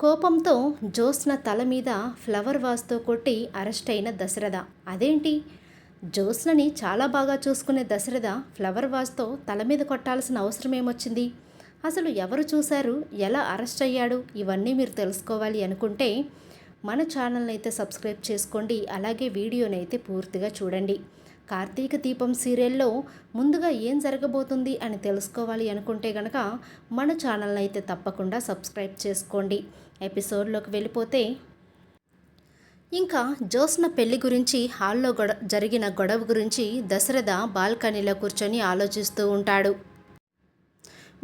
కోపంతో జ్యోత్స్న తల మీద ఫ్లవర్ వాజ్తో కొట్టి అరెస్ట్ అయిన దశరథ. అదేంటి, జ్యోత్స్నని చాలా బాగా చూసుకునే దశరథ ఫ్లవర్ వాజ్తో తల మీద కొట్టాల్సిన అవసరం ఏమొచ్చింది? అసలు ఎవరు చూశారు, ఎలా అరెస్ట్ అయ్యాడు, ఇవన్నీ మీరు తెలుసుకోవాలి అనుకుంటే మన ఛానల్ని అయితే సబ్స్క్రైబ్ చేసుకోండి. అలాగే వీడియోని అయితే పూర్తిగా చూడండి. కార్తీక దీపం సీరియల్లో ముందుగా ఏం జరగబోతుంది అని తెలుసుకోవాలి అనుకుంటే గనక మన ఛానల్ని అయితే తప్పకుండా సబ్స్క్రైబ్ చేసుకోండి. ఎపిసోడ్లోకి వెళ్ళిపోతే, ఇంకా జ్యోత్స్న పెళ్లి గురించి హాల్లో జరిగిన గొడవ గురించి దశరథ బాల్కనీలో కూర్చొని ఆలోచిస్తూ ఉంటాడు.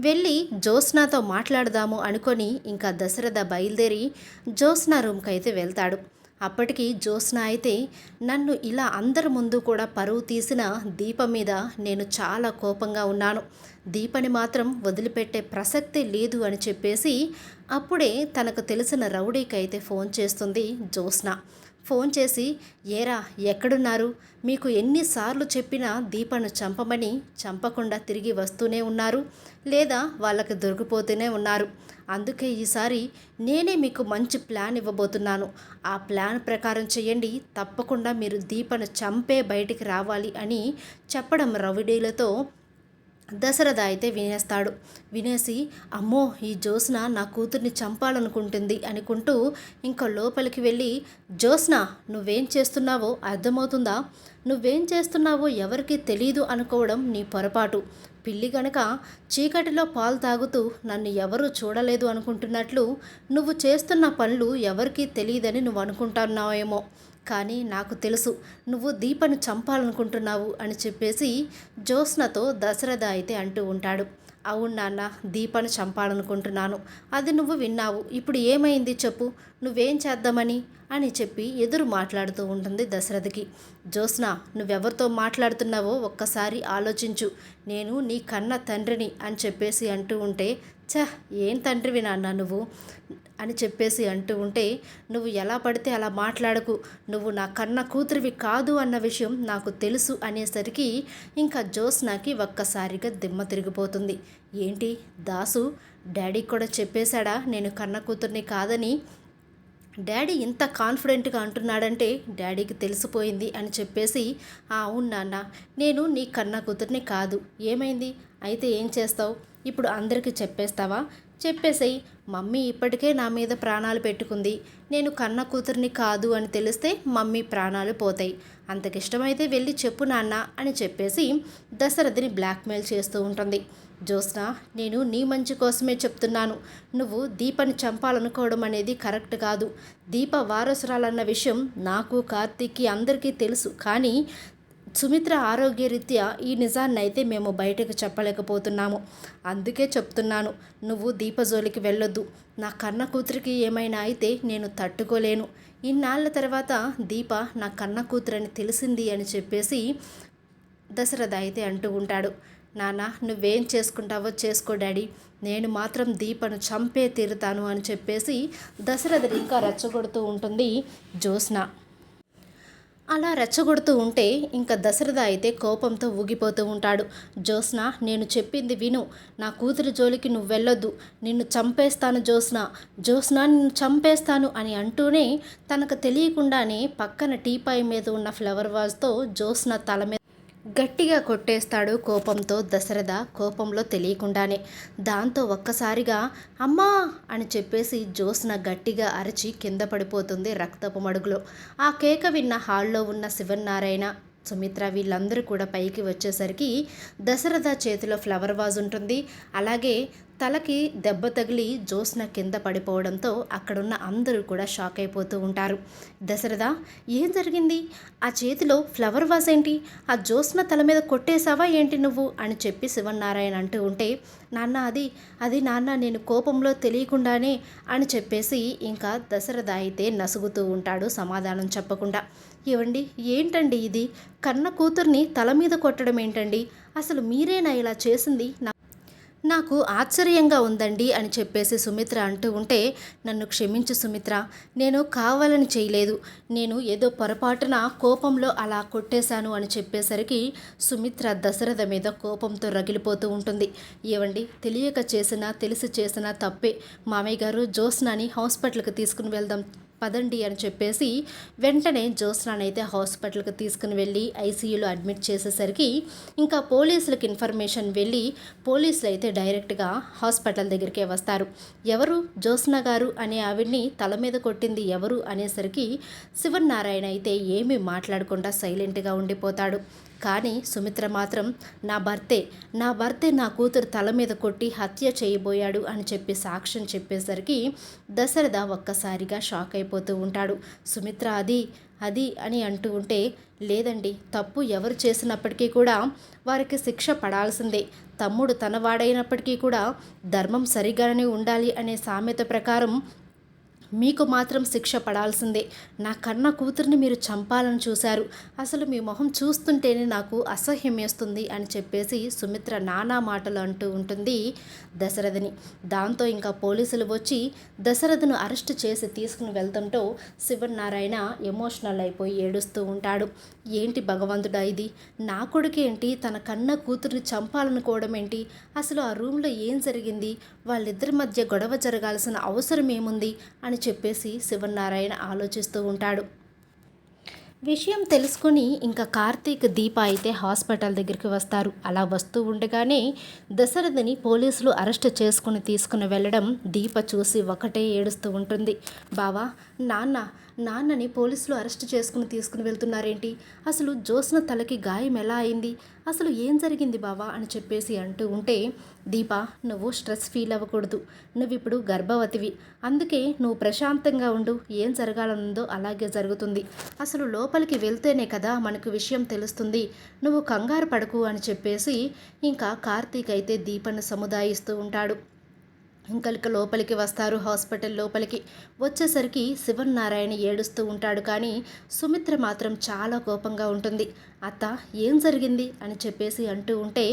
వెళ్ళి జ్యోత్స్నతో మాట్లాడదాము అనుకొని ఇంకా దశరథ బయలుదేరి జ్యోత్స్న రూమ్కి అయితే వెళ్తాడు. అప్పటికి జ్యోత్స్న అయితే, నన్ను ఇలా అందరి ముందు కూడా పరువు తీసిన దీప మీద నేను చాలా కోపంగా ఉన్నాను, దీపని మాత్రం వదిలిపెట్టే ప్రసక్తే లేదు అని చెప్పేసి అప్పుడే తనకు తెలిసిన రౌడీకి అయితే ఫోన్ చేస్తుంది జ్యోత్స్న. ఫోన్ చేసి, ఏరా ఎక్కడున్నారు, మీకు ఎన్నిసార్లు చెప్పినా దీపను చంపమని, చంపకుండా తిరిగి వస్తూనే ఉన్నారు, లేదా వాళ్ళకి దొరికిపోతూనే ఉన్నారు. అందుకే ఈసారి నేనే మీకు మంచి ప్లాన్ ఇవ్వబోతున్నాను. ఆ ప్లాన్ ప్రకారం చేయండి, తప్పకుండా మీరు దీపను చంపే బయటికి రావాలి అని చెప్పడం రౌడీలతో దశరథ అయితే వినేస్తాడు. వినేసి, అమ్మో ఈ జ్యోత్స్న నా కూతుర్ని చంపాలనుకుంటుంది అనుకుంటూ ఇంకా లోపలికి వెళ్ళి, జ్యోత్స్న నువ్వేం చేస్తున్నావో అర్థమవుతుందా, నువ్వేం చేస్తున్నావో ఎవరికి తెలీదు అనుకోవడం నీ పొరపాటు. పిల్లి గనక చీకటిలో పాలు తాగుతూ నన్ను ఎవరూ చూడలేదు అనుకుంటున్నట్లు నువ్వు చేస్తున్న పనులు ఎవరికీ తెలియదని నువ్వు అనుకుంటున్నావేమో, కానీ నాకు తెలుసు నువ్వు దీపను చంపాలనుకుంటున్నావు అని చెప్పేసి జ్యోత్స్నతో దశరథ అయితే అంటూ ఉంటాడు. అవును నాన్న, దీపను చంపాలనుకుంటున్నాను, అది నువ్వు విన్నావు, ఇప్పుడు ఏమైంది చెప్పు, నువ్వేం చేద్దామని అని చెప్పి ఎదురు మాట్లాడుతూ ఉంటుంది దశరథకి. జ్యోత్స్న, నువ్వెవరితో మాట్లాడుతున్నావో ఒక్కసారి ఆలోచించు, నేను నీ కన్న తండ్రిని అని చెప్పేసి అంటూ ఉంటే, ఏం తండ్రివి నాన్న నువ్వు అని చెప్పేసి అంటూ ఉంటే, నువ్వు ఎలా పడితే అలా మాట్లాడకు, నువ్వు నా కన్న కూతురివి కాదు అన్న విషయం నాకు తెలుసు అనేసరికి ఇంకా జ్యోత్స్నకి ఒక్కసారిగా దిమ్మ తిరిగిపోతుంది. ఏంటి దాసు, డాడీకి కూడా చెప్పేశాడా నేను కన్న కూతుర్ని కాదని? డాడీ ఇంత కాన్ఫిడెంట్గా అంటున్నాడంటే డాడీకి తెలిసిపోయింది అని చెప్పేసి, అవును నాన్న, నేను నీ కన్న కూతుర్ని కాదు. ఏమైంది అయితే ఏం చేస్తావు, ఇప్పుడు అందరికీ చెప్పేస్తావా? చెప్పేసేయి, మమ్మీ ఇప్పటికే నా మీద ప్రాణాలు పెట్టుకుంది, నేను కన్న కూతుర్ని కాదు అని తెలిస్తే మమ్మీ ప్రాణాలు పోతాయి, అంతకిష్టమైతే వెళ్ళి చెప్పు నాన్న అని చెప్పేసి దశరథని బ్లాక్మెయిల్ చేస్తూ ఉంటుంది. జ్యోత్స్న, నేను నీ మంచి కోసమే చెప్తున్నాను, నువ్వు దీపని చంపాలనుకోవడం అనేది కరెక్ట్ కాదు. దీప వారసురాలన్న విషయం నాకు, కార్తీక్కి అందరికీ తెలుసు, కానీ సుమిత్ర ఆరోగ్యరీత్యా ఈ నిజాన్ని అయితే మేము బయటకు చెప్పలేకపోతున్నాము. అందుకే చెప్తున్నాను, నువ్వు దీప జోలికి వెళ్ళొద్దు. నా కన్న కూతురికి ఏమైనా అయితే నేను తట్టుకోలేను. ఇన్నాళ్ళ తర్వాత దీప నా కన్న కూతురని తెలిసింది అని చెప్పేసి దశరథ అయితే అంటూ ఉంటాడు. నాన్న, నువ్వేం చేసుకుంటావో చేసుకో డాడీ, నేను మాత్రం దీపను చంపే తీరుతాను అని చెప్పేసి దశరథని ఇంకా రెచ్చగొడుతూ ఉంటుంది జ్యోత్స్న. అలా రెచ్చగొడుతూ ఉంటే ఇంకా దశరథ అయితే కోపంతో ఊగిపోతూ ఉంటాడు. జ్యోత్స్న, నేను చెప్పింది విను, నా కూతురి జోలికి నువ్వు వెళ్ళొద్దు, నిన్ను చంపేస్తాను జ్యోత్స్న, జ్యోత్స్న నిన్ను చంపేస్తాను అని అంటూనే తనకు తెలియకుండానే పక్కన టీపాయ్ మీద ఉన్న ఫ్లవర్ వాజ్తో జ్యోత్స్న తల మీద గట్టిగా కొట్టేస్తాడు కోపంతో దశరథ, కోపంలో తెలియకుండానే. దాంతో ఒక్కసారిగా అమ్మా అని చెప్పేసి జ్యోత్స్న గట్టిగా అరిచి కింద పడిపోతుంది రక్తపు మడుగులో. ఆ కేక విన్న హాల్లో ఉన్న శివనారాయణ, సుమిత్ర వీళ్ళందరూ కూడా పైకి వచ్చేసరికి దశరథ చేతిలో ఫ్లవర్ వాజ్ ఉంటుంది. అలాగే తలకి దెబ్బ తగిలి జ్యోత్స్న కింద పడిపోవడంతో అక్కడున్న అందరూ కూడా షాక్ అయిపోతూ ఉంటారు. దశరథ, ఏం జరిగింది, ఆ చేతిలో ఫ్లవర్ వాజ్ ఏంటి, ఆ జ్యోత్స్న తల మీద కొట్టేశావా ఏంటి నువ్వు అని చెప్పి శివనారాయణ అంటూ ఉంటే, నాన్న అది నాన్న నేను కోపంలో తెలియకుండానే అని చెప్పేసి ఇంకా దశరథ అయితే నసుగుతూ ఉంటాడు సమాధానం చెప్పకుండా. ఏవండి, ఏంటండి ఇది, కన్న కూతుర్ని తల మీద కొట్టడం ఏంటండి, అసలు మీరేనా ఇలా చేసింది, నాకు ఆశ్చర్యంగా ఉందండి అని చెప్పేసి సుమిత్ర అంటూ ఉంటే, నన్ను క్షమించు సుమిత్ర, నేను కావాలని చేయలేదు, నేను ఏదో పొరపాటున కోపంలో అలా కొట్టేశాను అని చెప్పేసరికి సుమిత్ర దశరథ మీద కోపంతో రగిలిపోతూ ఉంటుంది. ఏవండి, తెలియక చేసినా తెలిసి చేసినా తప్పే. మామయ్య గారు, జ్యోత్స్నాని హాస్పిటల్కి తీసుకుని వెళ్దాం పదండి అని చెప్పేసి వెంటనే జ్యోత్స్నానైతే హాస్పిటల్కి తీసుకుని వెళ్ళి ఐసీయూలో అడ్మిట్ చేసేసరికి ఇంకా పోలీసులకు ఇన్ఫర్మేషన్ వెళ్ళి పోలీసులు అయితే డైరెక్ట్గా హాస్పిటల్ దగ్గరికే వస్తారు. ఎవరు జ్యోత్స్న గారు అనే ఆవిడ్ని తల మీద కొట్టింది ఎవరు అనేసరికి శివనారాయణ అయితే ఏమీ మాట్లాడకుండా సైలెంట్గా ఉండిపోతాడు. కానీ సుమిత్ర మాత్రం నా భర్తే నా కూతురు తల మీద కొట్టి హత్య చేయబోయాడు అని చెప్పి సాక్ష్యం చెప్పేసరికి దశరథ ఒక్కసారిగా షాక్ అయిపోతూ ఉంటాడు. సుమిత్ర అది అని అంటూ ఉంటే, లేదండి, తప్పు ఎవరు చేసినప్పటికీ కూడా వారికి శిక్ష పడాల్సిందే. తమ్ముడు తనవాడైనప్పటికీ కూడా ధర్మం సరిగానే ఉండాలి అనే సామెత ప్రకారం మీకు మాత్రం శిక్ష పడాల్సిందే. నా కన్న కూతుర్ని మీరు చంపాలని చూశారు. అసలు మీ మొహం చూస్తుంటేనే నాకు అసహ్యం వేస్తుంది అని చెప్పేసి సుమిత్ర నానా మాటలు అంటూ ఉంటుంది దశరథని. దాంతో ఇంకా పోలీసులు వచ్చి దశరథను అరెస్ట్ చేసి తీసుకుని వెళ్తుంటూ శివనారాయణ ఎమోషనల్ అయిపోయి ఏడుస్తూ ఉంటాడు. ఏంటి భగవంతుడా ఇది, నా కొడుకేంటి తన కన్న కూతుర్ని చంపాలనుకోవడం ఏంటి, అసలు ఆ రూమ్లో ఏం జరిగింది, వాళ్ళిద్దరి మధ్య గొడవ జరగాల్సిన అవసరం ఏముంది అని చెప్పేసి శివనారాయణ ఆలోచిస్తూ ఉంటాడు. విషయం తెలుసుకొని ఇంకా కార్తీక్, దీప అయితే హాస్పిటల్ దగ్గరికి వస్తారు. అలా వస్తూ ఉండగానే దశరథని పోలీసులు అరెస్ట్ చేసుకుని తీసుకుని వెళ్ళడం దీప చూసి ఒకటే ఏడుస్తూ ఉంటుంది. బావా, నాన్నని పోలీసులు అరెస్ట్ చేసుకుని తీసుకుని వెళ్తున్నారేంటి, అసలు జ్యోత్స్న తలకి గాయం ఎలా అయింది, అసలు ఏం జరిగింది బావా అని చెప్పేసి అంటూ ఉంటే, దీప, నువ్వు స్ట్రెస్ ఫీల్ అవ్వకూడదు, నువ్వు ఇప్పుడు గర్భవతివి, అందుకే నువ్వు ప్రశాంతంగా ఉండు, ఏం జరగాలనుందో అలాగే జరుగుతుంది, అసలు లోపలికి వెళ్తేనే కదా మనకు విషయం తెలుస్తుంది, నువ్వు కంగారు పడకు అని చెప్పేసి ఇంకా కార్తీక్ అయితే దీపను సముదాయిస్తూ ఉంటాడు. ఇంకలిక లోపలికి వస్తారు. హాస్పిటల్ లోపలికి వచ్చేసరికి శివనారాయణ ఏడుస్తూ ఉంటాడు. కానీ సుమిత్ర మాత్రం చాలా కోపంగా ఉంటుంది. అత్త, ఏం జరిగింది అని చెప్పేసి అంటూ ఉంటే,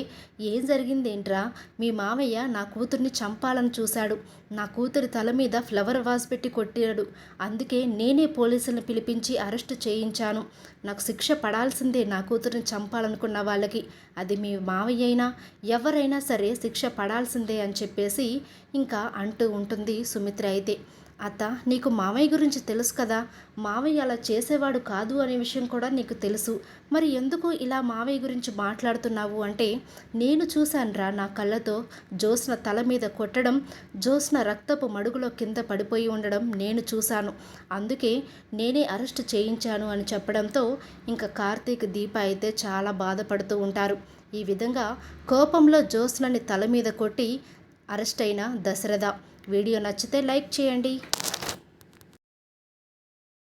ఏం జరిగింది ఏంట్రా, మీ మామయ్య నా కూతుర్ని చంపాలని చూశాడు, నా కూతురి తల మీద ఫ్లవర్ వాజ్ పెట్టి కొట్టాడు, అందుకే నేనే పోలీసులను పిలిపించి అరెస్టు చేయించాను, నాకు శిక్ష పడాల్సిందే, నా కూతురిని చంపాలనుకున్న వాళ్ళకి, అది మీ మావయ్య అయినా ఎవరైనా సరే శిక్ష పడాల్సిందే అని చెప్పేసి ఇంకా అంటూ ఉంటుంది సుమిత్ర అయితే. అత్త, నీకు మావయ్య గురించి తెలుసు కదా, మావయ్య అలా చేసేవాడు కాదు అనే విషయం కూడా నీకు తెలుసు, మరి ఎందుకు ఇలా మావయ్య గురించి మాట్లాడుతున్నావు అంటే, నేను చూశానురా నా కళ్ళతో జ్యోత్స్న తల మీద కొట్టడం, జ్యోత్స్న రక్తపు మడుగులో కింద పడిపోయి ఉండడం నేను చూశాను, అందుకే నేనే అరెస్ట్ చేయించాను అని చెప్పడంతో ఇంకా కార్తీక్, దీప అయితే చాలా బాధపడుతూ ఉంటారు. ఈ విధంగా కోపంలో జ్యోత్స్నని తల మీద కొట్టి అరెస్ట్ అయిన దశరథ. వీడియో నచ్చితే లైక్ చేయండి.